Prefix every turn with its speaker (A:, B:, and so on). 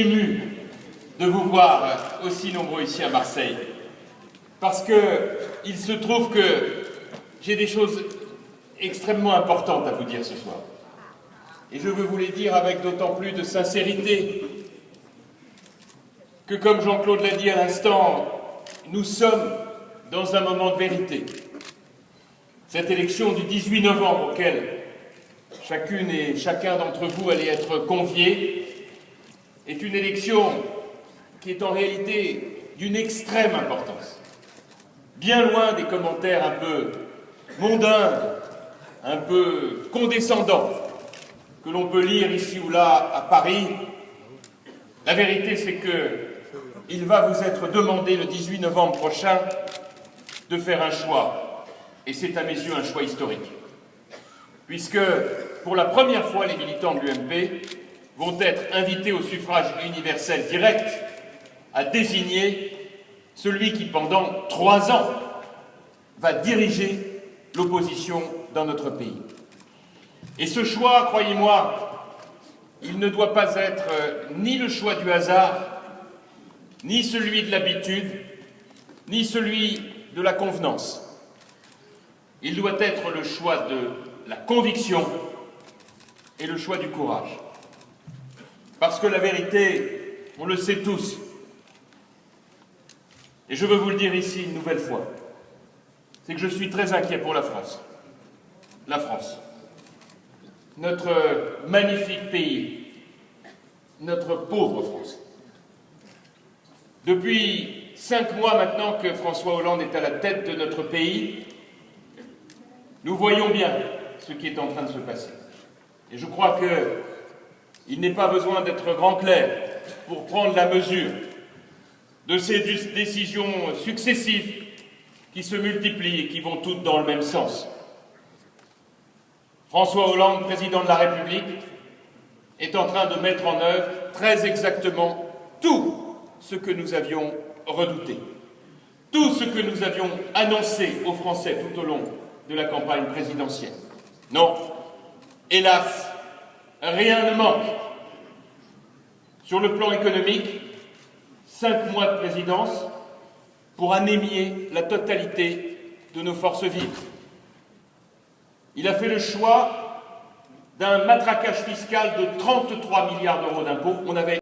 A: ému de vous voir aussi nombreux ici à Marseille, parce qu'il se trouve que j'ai des choses extrêmement importantes à vous dire ce soir. Et je veux vous les dire avec d'autant plus de sincérité que, comme Jean-Claude l'a dit à l'instant, nous sommes dans un moment de vérité. Cette élection du 18 novembre auquel chacune et chacun d'entre vous allez être conviés est une élection qui est en réalité d'une extrême importance. Bien loin des commentaires un peu mondains, un peu condescendants que l'on peut lire ici ou là à Paris, la vérité c'est qu'il va vous être demandé le 18 novembre prochain de faire un choix, et c'est à mes yeux un choix historique. Puisque, pour la première fois, les militants de l'UMP vont être invités au suffrage universel direct à désigner celui qui, pendant 3 ans, va diriger l'opposition dans notre pays. Et ce choix, croyez-moi, il ne doit pas être ni le choix du hasard, ni celui de l'habitude, ni celui de la convenance. Il doit être le choix de la conviction et le choix du courage. Parce que la vérité, on le sait tous, et je veux vous le dire ici une nouvelle fois, c'est que je suis très inquiet pour la France. La France, notre magnifique pays, notre pauvre France. Depuis 5 mois maintenant que François Hollande est à la tête de notre pays, nous voyons bien ce qui est en train de se passer. Et je crois qu'il n'est pas besoin d'être grand clerc pour prendre la mesure de ces décisions successives qui se multiplient et qui vont toutes dans le même sens. François Hollande, président de la République, est en train de mettre en œuvre très exactement tout ce que nous avions redouté, tout ce que nous avions annoncé aux Français tout au long de la campagne présidentielle. Non, hélas, rien ne manque. Sur le plan économique, 5 mois de présidence pour anémier la totalité de nos forces vives. Il a fait le choix d'un matraquage fiscal de 33 milliards d'euros d'impôts. On avait